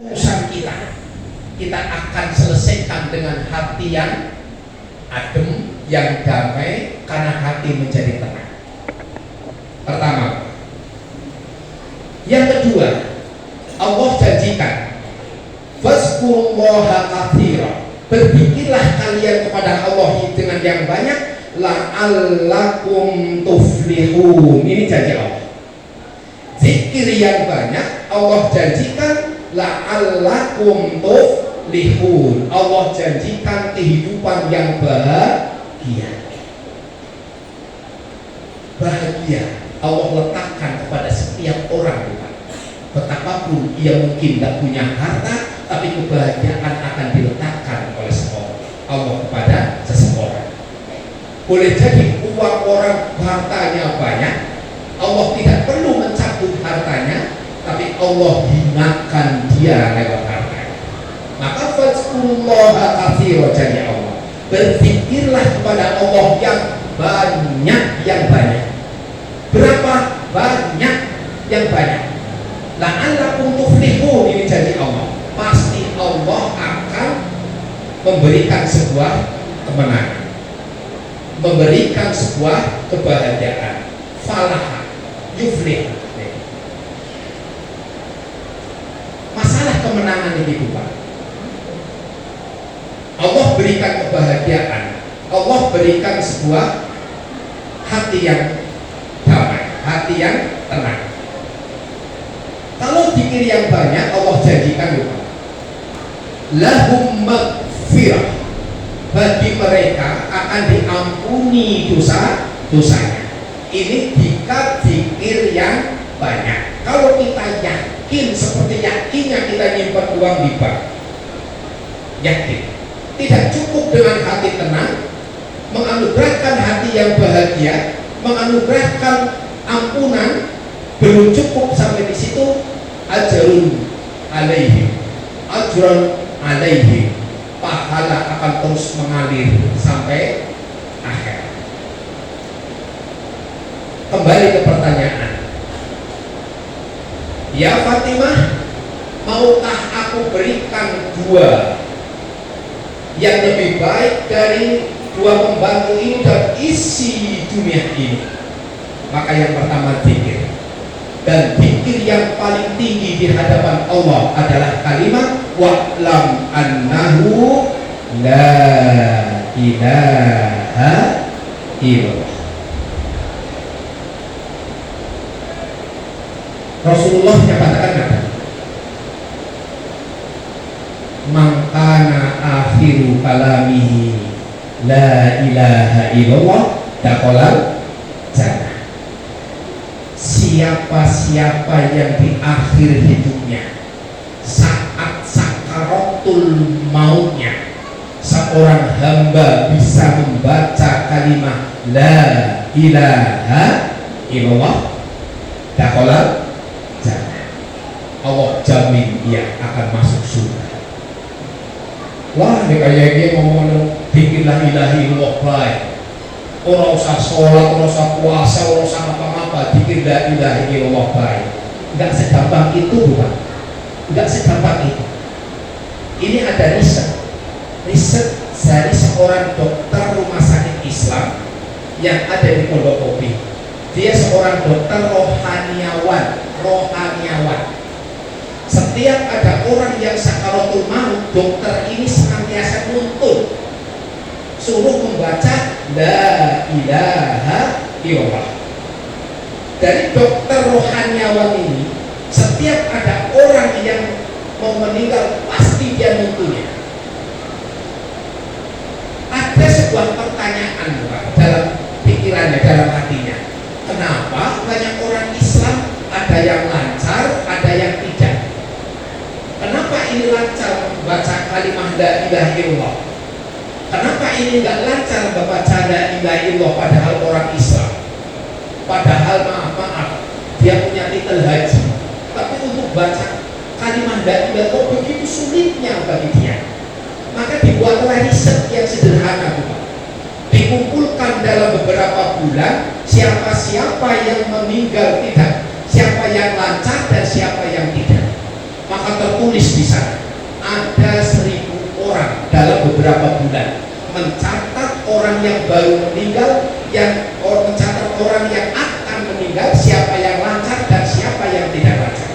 urusan kita akan selesaikan dengan hati yang adem, yang damai, karena hati menjadi tenang. Pertama. Yang kedua, Allah janjikan fazkurullaha katsira, berzikirlah kalian kepada Allah dengan yang banyak, la'allakum tuflihun. Ini janji Allah. Zikir yang banyak, Allah janjikan la'allakum tuflihun. Allah janjikan kehidupan yang bahagia. Bahagia Allah letakkan kepada setiap orang, bukan? Betapapun ia mungkin tidak punya harta, tapi kebahagiaan akan diletakkan oleh seseorang, Allah kepada seseorang. Boleh jadi uang orang hartanya banyak, Allah tidak perlu mencabut hartanya, tapi Allah hinakan dia lewat hartanya. Maka fazkurullaha katsira, janji Allah, berzikirlah kepada Allah yang banyak, yang banyak. Berapa banyak? Yang banyak. La'allakum tuflihun, ini janji Allah. Pasti Allah akan memberikan sebuah kemenangan, memberikan sebuah kebahagiaan. Falah, yuflih. Masalah kemenangan ini bukan. Allah berikan kebahagiaan, Allah berikan sebuah hati yang damai, hati yang tenang. Kalau zikir yang banyak, Allah janjikan lupa lahum maghfirah, bagi mereka akan diampuni dosa-dosanya. Ini jika zikir yang banyak. Kalau kita yakin seperti yakinnya kita nyimpan uang di bank, yakin, tidak cukup dengan hati tenang, menganugerahkan hati yang bahagia, menganugerahkan ampunan, belum cukup sampai di situ. Ajrun alaihi, ajrun alaihi, pahala akan terus mengalir sampai akhir. Kembali ke pertanyaan, ya Fatimah, maukah aku berikan dua yang lebih baik dari dua pembantu ini dan isi dunia ini? Maka yang pertama zikir, dan zikir yang paling tinggi di hadapan Allah adalah kalimat wa'lam annahu la ilaha illallah. Rasulullah menyatakan apa? Mangkana akhiru kalamihi la ilaha illallah dakhalal jannah. Siapa-siapa yang di akhir hidupnya, saat sakaratul mautnya, seorang hamba bisa membaca kalimat la ilaha illallah dakhalal jannah, Allah jamin dia akan masuk surga. Wah, ini kayak dia ngomong bikin la ilaha illallah baik, orang usah sholat, orang usah puasa, orang usah apa-apa, bikin la ilaha illallah baik. Enggak segampang itu, bukan? Enggak segampang itu. Ini ada riset dari seorang dokter rumah sakit Islam yang ada di Pondokopi. Dia seorang dokter rohaniawan. Setiap ada orang yang sakaratul maut, dokter ini senantiasa nuntun, suruh membaca la ilaha illallah. Dari dokter rohaniawan ini, setiap ada orang yang mau meninggal, pasti dia nuntunnya. Ada sebuah pertanyaan dalam pikirannya, dalam hatinya, kenapa banyak orang Islam ada yang lancar, ada yang tidak? Kenapa ini lancar membaca kalimat la ilaha illallah? Kenapa ini enggak lancar membaca la ilaha illallah padahal orang Islam? Padahal maaf, dia punya titel haji, tapi untuk baca kalimat la ilaha illallah begitu sulitnya bagi dia. Maka dibuatlah riset yang sederhana, bukan? Dikumpulkan dalam beberapa bulan siapa-siapa yang meninggal tidak, siapa yang lancar dan siapa yang tidak. Maka maka tertulis di sana ada 1.000 orang dalam beberapa bulan mencatat orang yang baru meninggal, mencatat orang yang akan meninggal, siapa yang lancar dan siapa yang tidak lancar.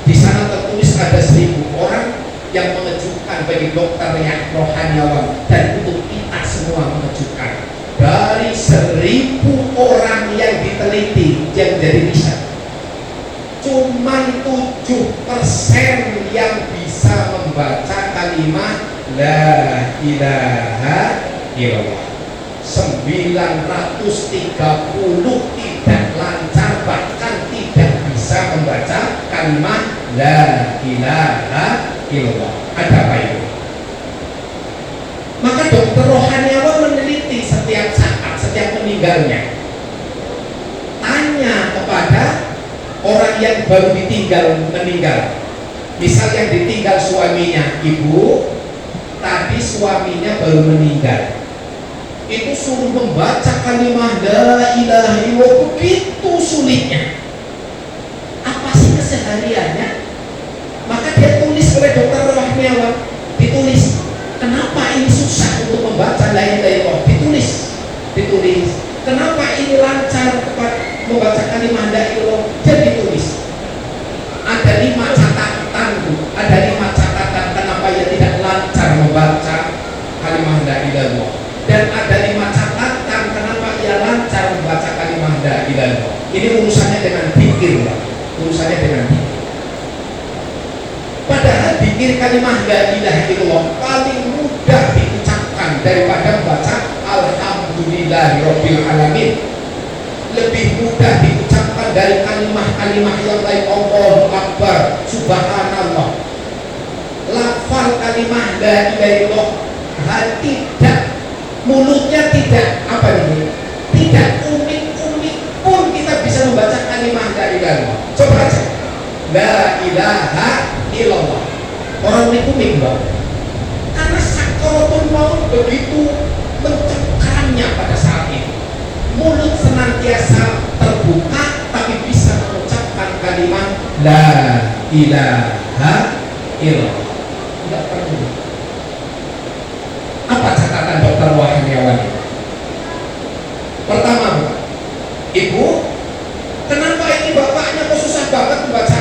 Di sana tertulis ada 1.000 orang yang mengejutkan bagi dokter yang rohaniawan dan untuk kita semua mengejutkan. Dari 1.000 orang yang diteliti yang jadi riset, cuman 7% yang bisa membaca kalimat La ilaha illallah. 930 tidak lancar, bahkan tidak bisa membaca kalimat La ilaha illallah. Ada apa itu? Maka dokter rohaniawan meneliti setiap saat, setiap meninggalnya. Tanya kepada orang yang baru ditinggal meninggal. Misal yang ditinggal suaminya, ibu, tadi suaminya baru meninggal, itu suruh membaca kalimat La ilaha illallah, begitu sulitnya. Apa sih kesehariannya? Maka dia tulis oleh dokter rohaniawan, ditulis, kenapa ini susah untuk membaca La ilaha illallah, ditulis. Kenapa ini lancar membaca kalimat La ilaha illallah, dia ditulis. Ada 5 catatan, ada 5 catatan kenapa ia tidak lancar membaca kalimat La ilaha illallah, dan ada 5 catatan kenapa ia lancar membaca kalimat La ilaha illallah. Ini urusannya dengan pikir, urusannya dengan pikir. Padahal pikir kalimat La ilaha illallah paling mudah diucapkan daripada membaca Alhamdulillahirabbil alamin. Lebih mudah diucapkan dari kalimat-kalimat yang lain. Allahu Akbar, Subhanallah. Lafal kalimat La ilaha illallah, tidak, mulutnya tidak tidak unik-unik pun kita bisa membaca kalimat La ilaha illallah. Coba aja La ilaha illallah, orang unik-unik loh, karena sakaratul maut begitu mencengkamnya pada saat itu. Mulut senantiasa terbuka tapi bisa mengucapkan kalimat La ilaha illallah. Tidak perlu. Apa catatan dokter rohaniawan itu? Pertama, ibu, kenapa ini bapaknya kok susah banget membaca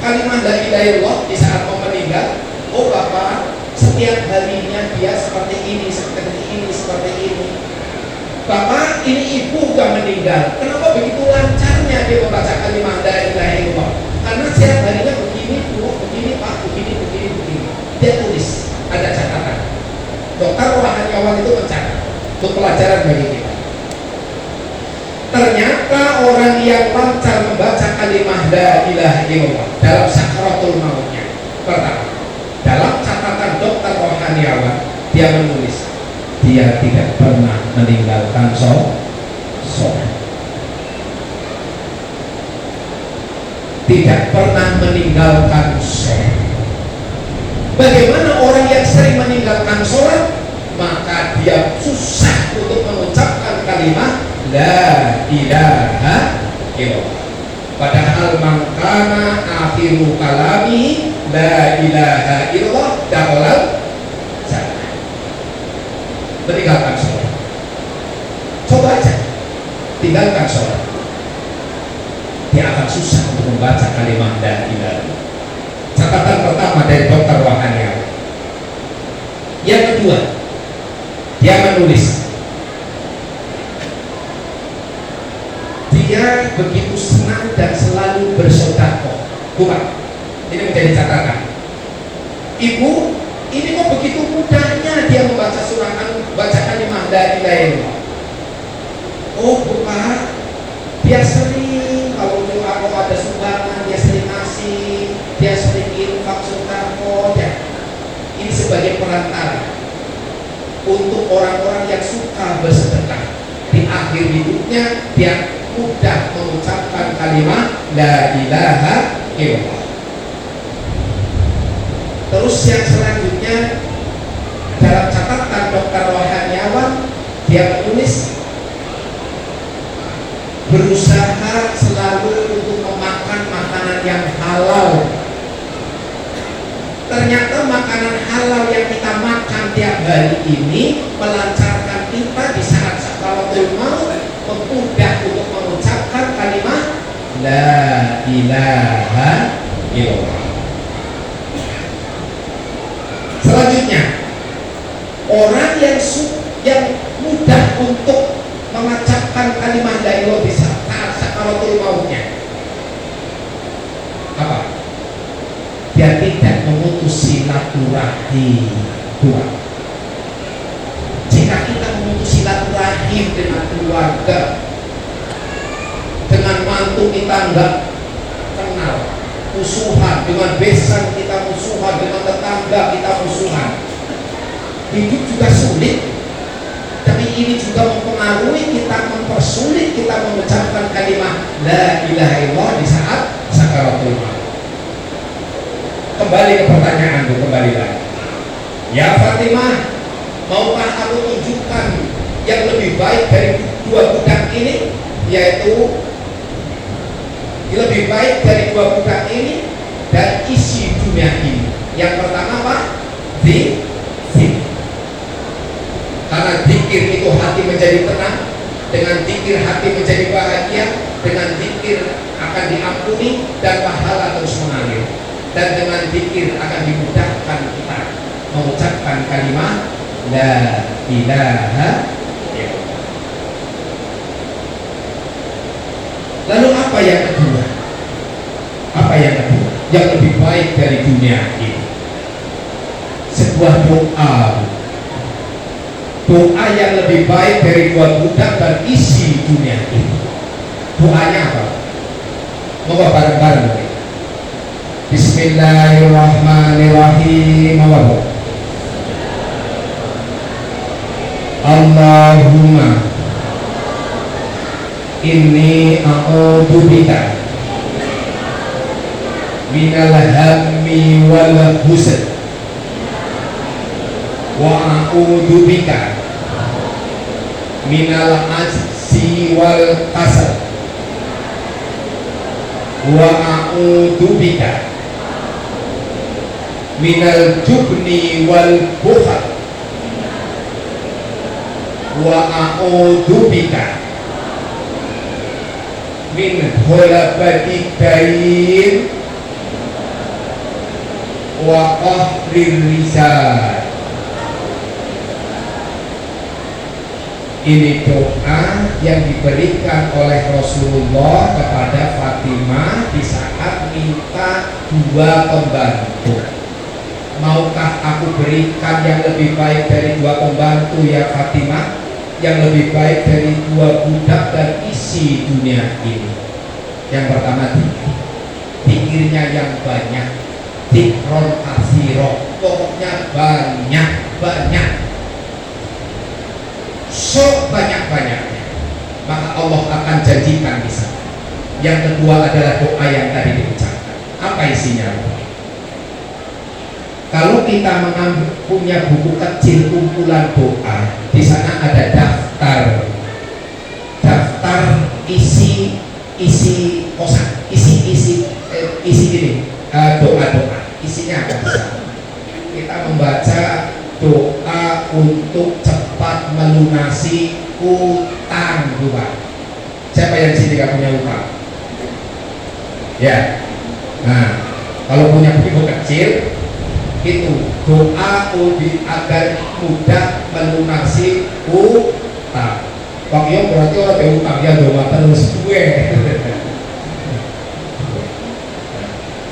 kalimat La ilaha illallah di saat mau meninggal? Oh bapak, setiap harinya dia seperti ini. Bapak, ini ibu udah meninggal, kenapa begitu lancarnya dia membaca kalimat La ilaha illallah? Karena setiap harinya begini bu, begini pak, begini. Dia tulis, ada catatan. Dokter rohaniawan itu mencatat untuk pelajaran bagi kita. Ternyata orang yang lancar membaca kalimat La ilaha illallah dalam sakaratul mautnya, pertama, dalam catatan dokter rohaniawan, dia menulis dia tidak pernah meninggalkan sholat, tidak pernah meninggalkan sholat. Bagaimana orang yang sering meninggalkan sholat, maka dia susah untuk mengucapkan kalimat La ilaha illallah. Padahal mangkana akhiru kalami La ilaha illallah dakhalal jannah. Meninggalkan sholat, coba aja tinggalkan sholat, dia akan susah untuk membaca kalimat La ilaha illallah. Catatan pertama dari dokter rohaniawan. Yang kedua, dia menulis dia begitu senang dan selalu bersedekah. Bukan, ini menjadi catatan. Ibu, ini kok begitu mudahnya dia membaca baca kalimat La ilaha illallah. Oh bukan, dia sering kalau ada sumbangan dia sering ngasih, dia sering infak sedekah. Ini sebagai perantara untuk orang-orang yang suka bersedekah. Di akhir hidupnya dia mudah mengucapkan kalimat La ilaha illallah. Terus yang selanjutnya, dalam catatan dokter rohaniawan, dia menulis berusaha selalu untuk memakan makanan yang halal. Ternyata makanan halal yang kita makan tiap hari ini melancarkan kita di saat sakaratul maut, mudah untuk mengucapkan kalimat la ilaha illallah. Selanjutnya, orang yang mudah untuk mengucapkan kalimat la ilaha illallah di saat sakaratul mautnya apa? Dia tidak memutus silaturahim. Dua, jika kita memutus silaturahim dengan keluarga, dengan mantu kita enggak kenal, musuhan, dengan besan kita musuhan, dengan tetangga kita musuhan, hidup juga sulit. Tapi ini juga mempengaruhi kita, mempersulit kita mengucapkan kalimat la ilaha illallah di saat sakaratul maut. Kembali ke pertanyaanku, kembali lagi. Ya Fatimah, maukah aku tunjukkan yang lebih baik dari dua budak ini, yaitu lebih baik dari dua budak ini dan isi dunia ini. Yang pertama apa? Zikir. Karena zikir itu hati menjadi tenang, dengan zikir hati menjadi bahagia, dengan zikir akan diampuni dan pahala terus mengalir. Dan dengan zikir akan dimudahkan kita mengucapkan kalimat la ilaha illallah. Lalu apa yang kedua? Apa yang kedua? Yang lebih baik dari dunia ini, sebuah doa. Doa yang lebih baik dari dua budak dan isi dunia ini. Doanya apa? Moga bareng-bareng. Bismillahirrahmanirrahim. Allahumma inni a'udzubika minal hammi wal huzn wa a'udzubika minal ajzi wal kasal wa a'udzubika minal jubni wal bukhal wa a'udzubika min holabatil dain wa qahrir rizal. Ini doa yang diberikan oleh Rasulullah kepada Fatimah di saat minta dua pembantu. Maukah aku berikan yang lebih baik dari dua pembantu ya Fatimah, yang lebih baik dari dua budak dan isi dunia ini? Yang pertama pikirnya yang banyak, dikron kasiro, pokoknya banyak, so banyak-banyaknya, maka Allah akan janjikan di sana. Yang kedua adalah doa yang tadi diucapkan. Apa isinya? Kalau kita punya buku kecil kumpulan doa, di sana ada daftar isi kosan, isi ini doa-doa. Isinya apa? Kita membaca doa untuk cepat melunasi utang, Pak. Siapa yang di sini gak punya utang? Ya. Nah, kalau punya buku kecil itu doa agar mudah melunasi utang. Pak Yo berarti orang yang utang ya doa terus gue.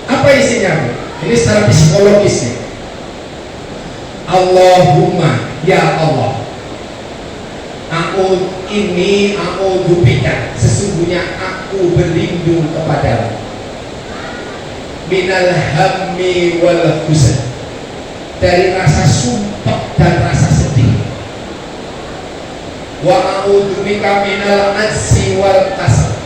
Apa isinya? Ini secara psikologis nih. Allahumma ya Allah, aku dubika, sesungguhnya aku berlindung kepadamu, minal hammi wal huzn, dari rasa sumpah dan rasa sedih, wa a'udzubika minal ajzi wal kasal,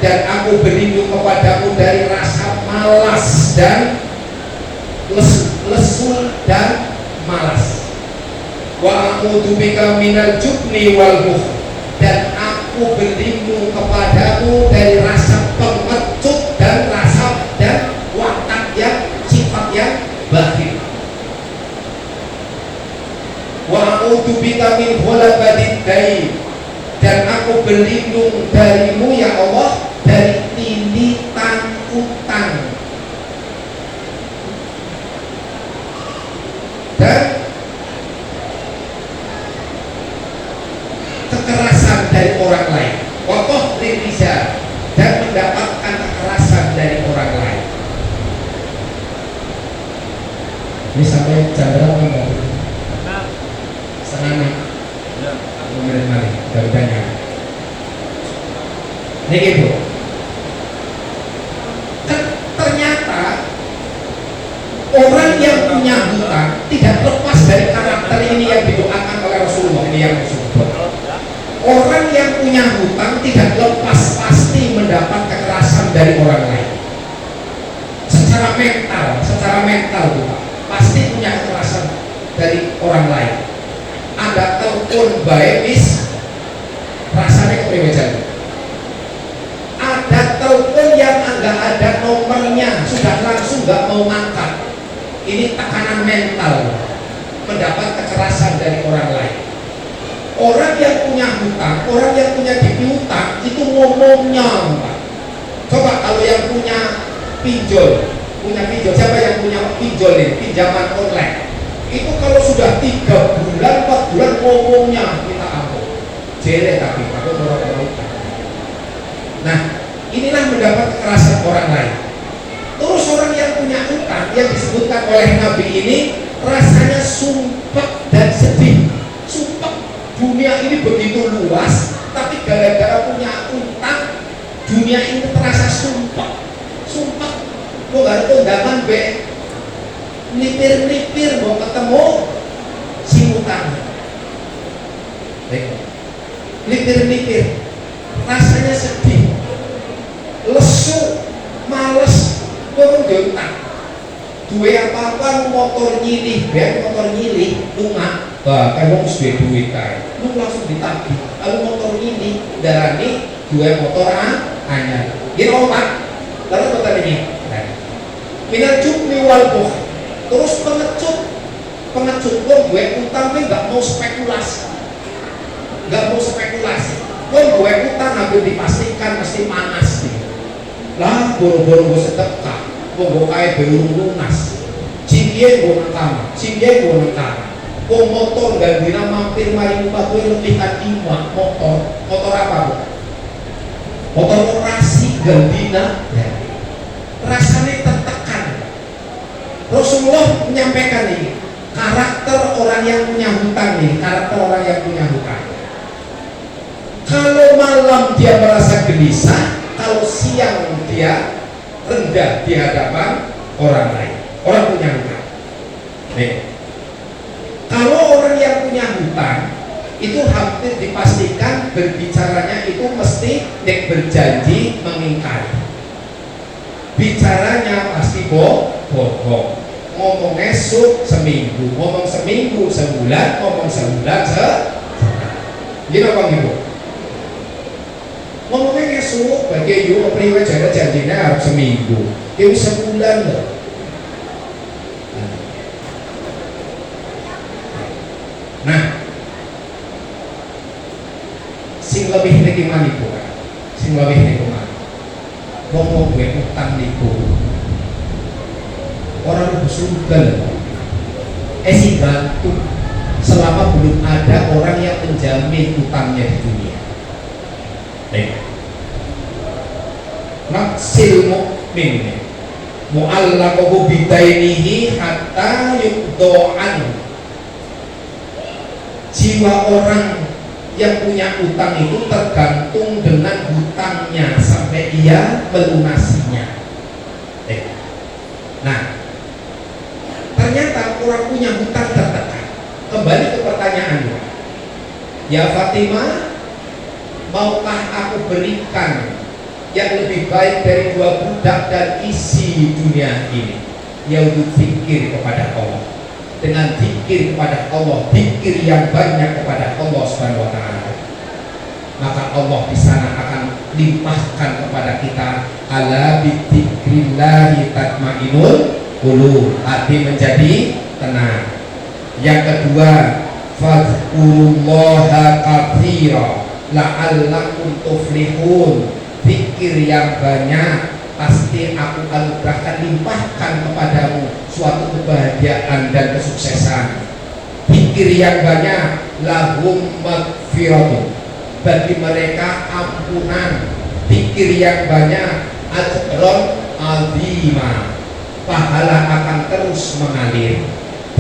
dan aku berlindung kepadamu dari rasa malas dan lesu dan malas, wa a'udzubika minal jubni wal bukhl, dan aku berlindung kepadamu dari rasa pengecut dan rasa dan watak yang sifat yang bakhil. Wa a'udzubika min ghalabatid dain, dan aku berlindung darimu ya Allah dari tilitan utang dan kekerasan dari orang lain. Wakoh rizal, dan mendapatkan kekerasan dari orang lain. Ini sampai jam berapa enggak? Setengah 6. Menit mari, dari banyak. Ini gitu. Ternyata orang yang punya hutang tidak lepas dari karakter ini yang didoakan oleh Rasulullah. Ini yang disebut. Orang yang punya hutang tidak lepas pasti mendapat kekerasan dari orang lain. Secara mental juga pasti punya kekerasan dari orang lain. Ada telepon baik bis rasanya kepriwejan. Ada telepon yang enggak ada nomornya, sudah langsung enggak mau angkat. Ini tekanan mental, mendapat kekerasan dari orang lain. Orang yang punya hutang, orang yang punya DP hutang itu ngomongnya, Pak. Coba kalau yang punya pinjol, siapa yang punya pinjol ini, pinjaman online? Itu kalau sudah 3 bulan, 4 bulan ngomongnya minta ampun, jele tapi aku orang-orang utang. Nah, inilah mendapat kekerasan orang lain. Terus orang yang punya utang yang disebutkan oleh Nabi ini rasanya sumpah dan sedih. Sumpah, dunia ini begitu luas, tapi gara-gara punya utang, dunia ini terasa sumpah. Kok gak ada undangan be nipir mau ketemu si utang. Nipir rasanya sedih, lesu, males, turun diutang. Duwe apa-apa motor nyilih, lunga. Bahkan wong suwe duit kae, lu langsung ditagih. Lalu motor nyilih, darani duwe motor anyar. Gini Pak, lalu kata ini. Minal jubni wal bukh. Terus pengecut gue utang gue nggak mau spekulasi, gue utang hampir dipastikan mesti manas nih. Lah boro-boro gue sedekah, gue kayak belum lunas, cinggie gue nentang, gue motor ganti nama mampir mari lupa gue lebih kadima motor apa bu? Motor orasi gantina, ya. Rasanya tertekan. Rasulullah menyampaikan ini karakter orang yang punya hutang nih, kalau malam dia merasa gelisah, kalau siang dia rendah di hadapan orang lain, orang punya hutang. Kalau orang yang punya hutang itu hampir dipastikan berbicaranya itu mesti berjanji mengingkari, bicaranya pasti bohong. Ngomong esok seminggu, ngomong seminggu sebulan, ngomong sebulan gini apa gitu? Ngomongnya esok bagi yuk priwe cara janjinya harus seminggu, itu sebulan loh. Nah, sing lebih niki manipu kan? Ngomong gue utang niku orang bersurga sih gantung selama belum ada orang yang menjamin utangnya di dunia. Maksil mu'min mu'allaqahu bidainihi hatta yukdo'an. Jiwa orang yang punya utang itu tergantung dengan hutangnya sampai ia melunasinya. Nah, ternyata orang punya hutang tertekan. Kembali ke pertanyaannya, ya Fatimah, maukah aku berikan yang lebih baik dari 2 budak dan isi dunia ini, yaitu zikir kepada Allah. Dengan zikir kepada Allah, zikir yang banyak kepada Allah Subhanahu wa taala, maka Allah di sana akan limpahkan kepada kita ala bi dzikrillah tatmainnul hulu, hati menjadi tenang. Yang kedua, fadhkurullaha katsira la'allakum tuflihun. Zikir yang banyak, pasti aku anugerahkan, limpahkan kepadamu suatu kebahagiaan dan kesuksesan. Zikir yang banyak, lahum magfiratun, bagi mereka ampunan. Zikir yang banyak, ajron azima, pahala akan terus mengalir.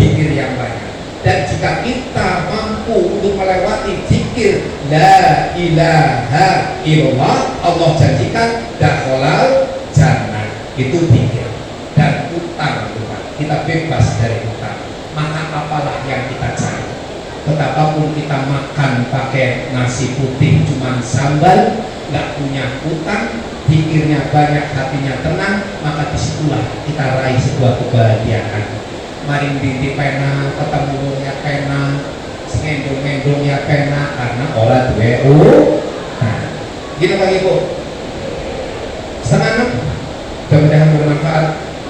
Zikir yang banyak. Dan jika kita mampu untuk melewati zikir la ilaha illallah, Allah janjikan dakhalal jannah. Itu zikir. Dan utang, Tuhan, kita bebas dari utang. Maka apalah yang kita cari? Betapapun kita makan pakai nasi putih cuman sambal, nggak punya utang, zikirnya banyak, hatinya tenang, maka disitulah kita raih sebuah kebahagiaan. Maring di pena, ketemunya pena, ngendong-ngendongnya pena, karena olah duwe nah, gitu Pak Ibu. Setengah 6, mudah-mudahan bermanfaat.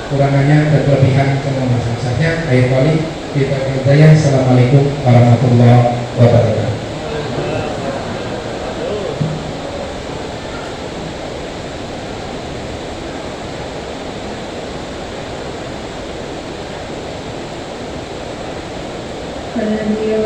Kurangannya dan kelebihan semua masalahnya. Akhir kali kita berdaya. Assalamualaikum warahmatullahi wabarakatuh. Karena beliau